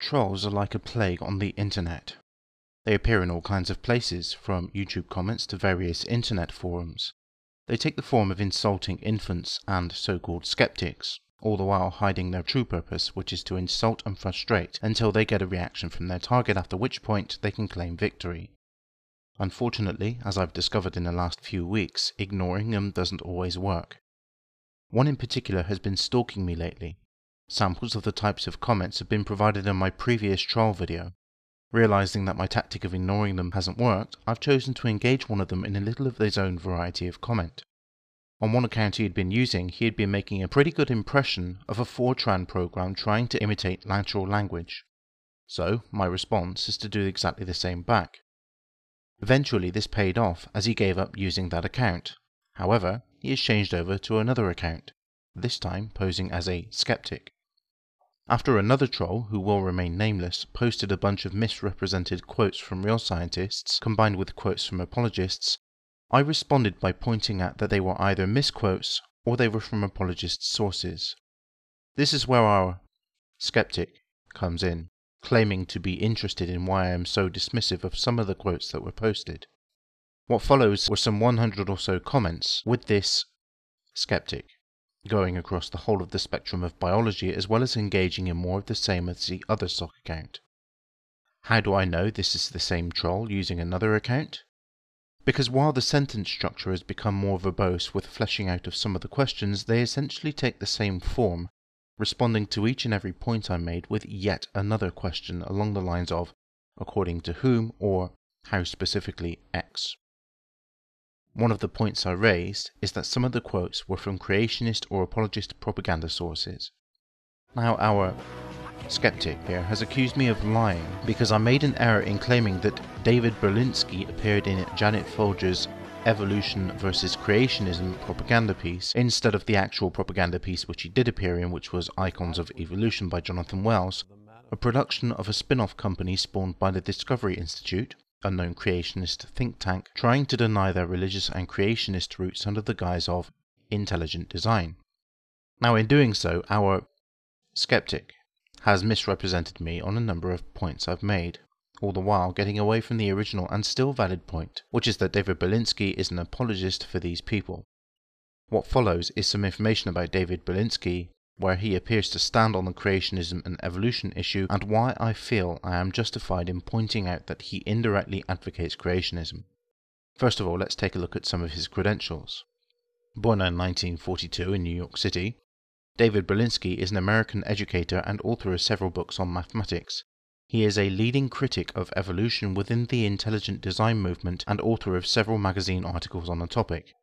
Trolls are like a plague on the internet. They appear in all kinds of places, from YouTube comments to various internet forums. They take the form of insulting infants and so-called skeptics, all the while hiding their true purpose, which is to insult and frustrate until they get a reaction from their target, after which point they can claim victory. Unfortunately, as I've discovered in the last few weeks, ignoring them doesn't always work. One in particular has been stalking me lately. Samples of the types of comments have been provided in my previous troll video. Realizing that my tactic of ignoring them hasn't worked, I've chosen to engage one of them in a little of his own variety of comment. On one account he had been using, he had been making a pretty good impression of a Fortran program trying to imitate natural language. So, my response is to do exactly the same back. Eventually this paid off, as he gave up using that account. However, he has changed over to another account, this time posing as a skeptic. After another troll, who will remain nameless, posted a bunch of misrepresented quotes from real scientists combined with quotes from apologists, I responded by pointing out that they were either misquotes or they were from apologist sources. This is where our skeptic comes in, claiming to be interested in why I am so dismissive of some of the quotes that were posted. What follows were some 100 or so comments with this skeptic, going across the whole of the spectrum of biology, as well as engaging in more of the same as the other sock account. How do I know this is the same troll using another account? Because while the sentence structure has become more verbose with fleshing out of some of the questions, they essentially take the same form, responding to each and every point I made with yet another question along the lines of, according to whom, or how specifically X. One of the points I raised is that some of the quotes were from creationist or apologist propaganda sources. Now our skeptic here has accused me of lying because I made an error in claiming that David Berlinski appeared in Janet Folger's Evolution versus Creationism propaganda piece instead of the actual propaganda piece which he did appear in, which was Icons of Evolution by Jonathan Wells, a production of a spin-off company spawned by the Discovery Institute, a known creationist think tank, trying to deny their religious and creationist roots under the guise of intelligent design. Now in doing so, our skeptic has misrepresented me on a number of points I've made, all the while getting away from the original and still valid point, which is that David Berlinski is an apologist for these people. What follows is some information about David Berlinski, where he appears to stand on the creationism and evolution issue, and why I feel I am justified in pointing out that he indirectly advocates creationism. First of all, let's take a look at some of his credentials. Born in 1942 in New York City, David Berlinski is an American educator and author of several books on mathematics. He is a leading critic of evolution within the intelligent design movement and author of several magazine articles on the topic.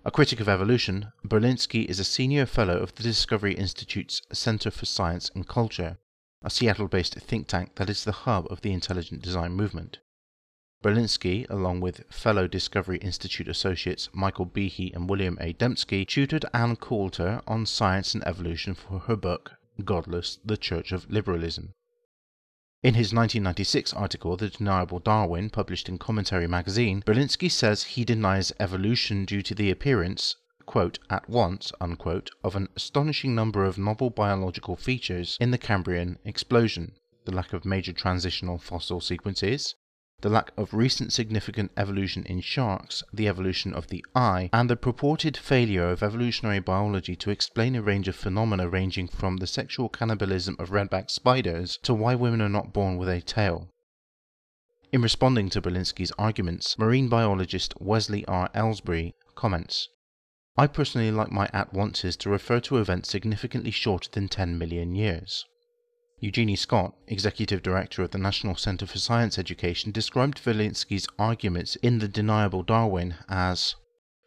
A critic of evolution, Berlinski is a senior fellow of the Discovery Institute's Center for Science and Culture, a Seattle-based think tank that is the hub of the intelligent design movement. Berlinski, along with fellow Discovery Institute associates Michael Behe and William A. Dembski, tutored Ann Coulter on science and evolution for her book, Godless, the Church of Liberalism. In his 1996 article, The Deniable Darwin, published in Commentary magazine, Berlinski says he denies evolution due to the appearance, quote, at once, unquote, of an astonishing number of novel biological features in the Cambrian explosion, the lack of major transitional fossil sequences, the lack of recent significant evolution in sharks, the evolution of the eye, and the purported failure of evolutionary biology to explain a range of phenomena ranging from the sexual cannibalism of redback spiders to why women are not born with a tail. In responding to Berlinski's arguments, marine biologist Wesley R. Ellsbury comments, I personally like my at-onces to refer to events significantly shorter than 10 million years. Eugenie Scott, executive director of the National Center for Science Education, described Berlinski's arguments in The Deniable Darwin as,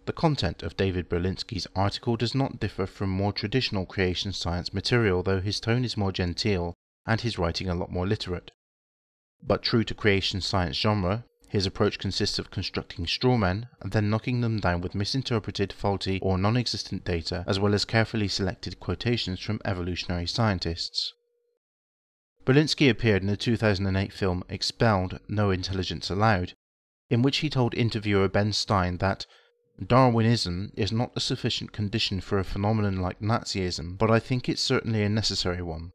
the content of David Berlinski's article does not differ from more traditional creation science material, though his tone is more genteel and his writing a lot more literate. But true to creation science genre, his approach consists of constructing straw men and then knocking them down with misinterpreted, faulty or non-existent data, as well as carefully selected quotations from evolutionary scientists. Berlinski appeared in the 2008 film Expelled, No Intelligence Allowed, in which he told interviewer Ben Stein that Darwinism is not a sufficient condition for a phenomenon like Nazism, but I think it's certainly a necessary one.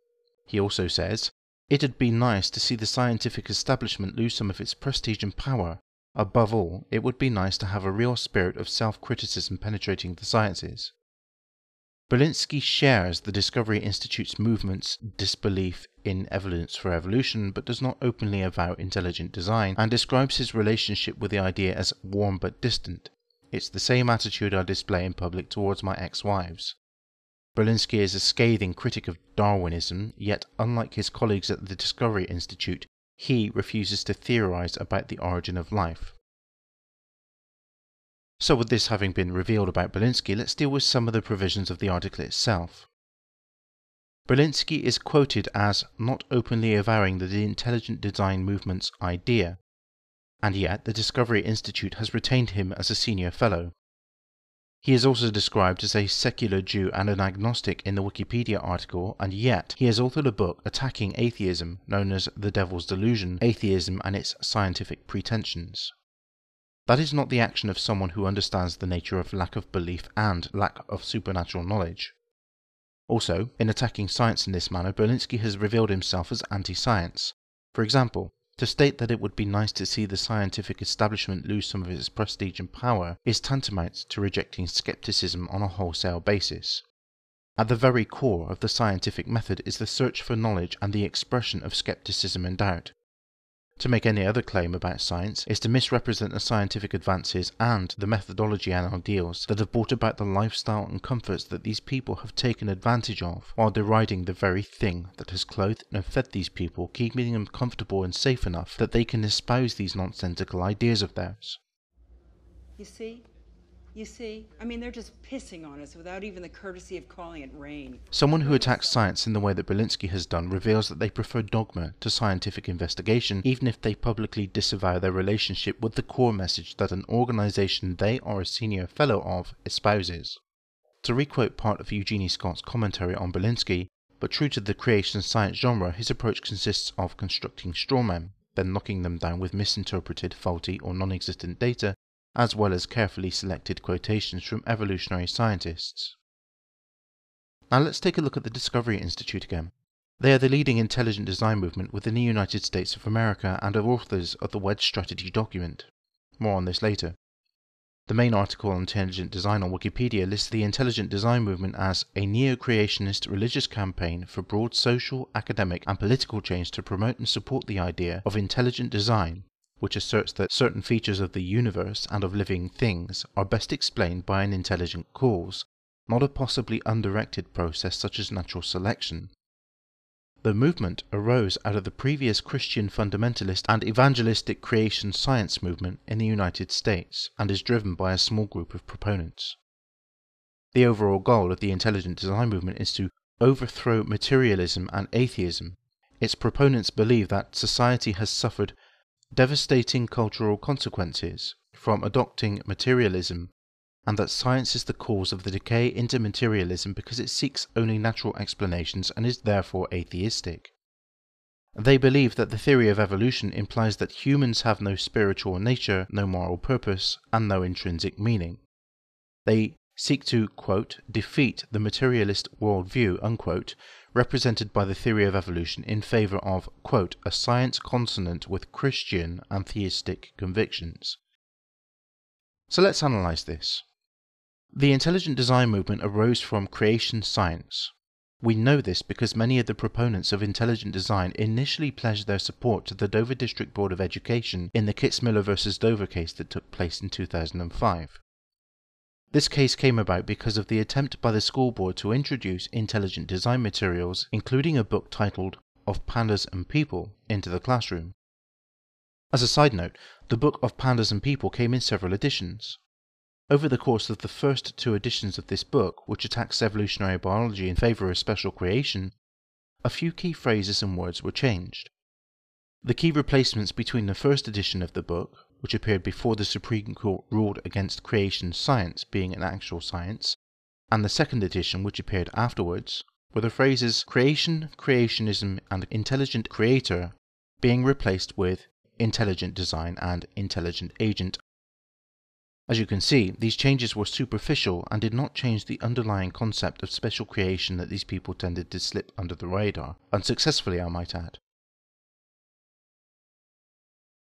He also says, It'd be nice to see the scientific establishment lose some of its prestige and power. Above all, it would be nice to have a real spirit of self-criticism penetrating the sciences. Berlinski shares the Discovery Institute's movement's disbelief in evidence for evolution, but does not openly avow intelligent design, and describes his relationship with the idea as warm but distant. It's the same attitude I display in public towards my ex-wives. Berlinski is a scathing critic of Darwinism, yet unlike his colleagues at the Discovery Institute, he refuses to theorize about the origin of life. So with this having been revealed about Berlinski, let's deal with some of the provisions of the article itself. Berlinski is quoted as not openly avowing the intelligent design movement's idea, and yet the Discovery Institute has retained him as a senior fellow. He is also described as a secular Jew and an agnostic in the Wikipedia article, and yet he has authored a book attacking atheism known as The Devil's Delusion, Atheism and its Scientific Pretensions. That is not the action of someone who understands the nature of lack of belief and lack of supernatural knowledge. Also, in attacking science in this manner, Berlinski has revealed himself as anti-science. For example, to state that it would be nice to see the scientific establishment lose some of its prestige and power is tantamount to rejecting skepticism on a wholesale basis. At the very core of the scientific method is the search for knowledge and the expression of skepticism and doubt. To make any other claim about science is to misrepresent the scientific advances and the methodology and ideals that have brought about the lifestyle and comforts that these people have taken advantage of, while deriding the very thing that has clothed and fed these people, keeping them comfortable and safe enough that they can espouse these nonsensical ideas of theirs. You see, I mean, they're just pissing on us without even the courtesy of calling it rain. Someone who attacks science in the way that Berlinski has done reveals that they prefer dogma to scientific investigation, even if they publicly disavow their relationship with the core message that an organization they are a senior fellow of espouses. To requote part of Eugenie Scott's commentary on Berlinski, but true to the creation science genre, his approach consists of constructing straw men, then knocking them down with misinterpreted, faulty or non-existent data, as well as carefully selected quotations from evolutionary scientists. Now let's take a look at the Discovery Institute again. They are the leading intelligent design movement within the United States of America and are authors of the Wedge Document. More on this later. The main article on intelligent design on Wikipedia lists the intelligent design movement as a neo-creationist religious campaign for broad social, academic and political change to promote and support the idea of intelligent design, which asserts that certain features of the universe and of living things are best explained by an intelligent cause, not a possibly undirected process such as natural selection. The movement arose out of the previous Christian fundamentalist and evangelistic creation science movement in the United States, and is driven by a small group of proponents. The overall goal of the intelligent design movement is to overthrow materialism and atheism. Its proponents believe that society has suffered devastating cultural consequences from adopting materialism, and that science is the cause of the decay into materialism because it seeks only natural explanations and is therefore atheistic. They believe that the theory of evolution implies that humans have no spiritual nature, no moral purpose, and no intrinsic meaning. They seek to, quote, defeat the materialist worldview, unquote, represented by the theory of evolution in favour of, quote, a science consonant with Christian and theistic convictions. So let's analyse this. The intelligent design movement arose from creation science. We know this because many of the proponents of intelligent design initially pledged their support to the Dover District Board of Education in the Kitzmiller versus Dover case that took place in 2005. This case came about because of the attempt by the school board to introduce intelligent design materials, including a book titled Of Pandas and People, into the classroom. As a side note, the book Of Pandas and People came in several editions. Over the course of the first 2 editions of this book, which attacks evolutionary biology in favour of special creation, a few key phrases and words were changed. The key replacements between the first edition of the book, which appeared before the Supreme Court ruled against creation science being an actual science, and the second edition, which appeared afterwards, were the phrases creation, creationism and intelligent creator being replaced with intelligent design and intelligent agent. As you can see, these changes were superficial and did not change the underlying concept of special creation that these people tended to slip under the radar, unsuccessfully I might add.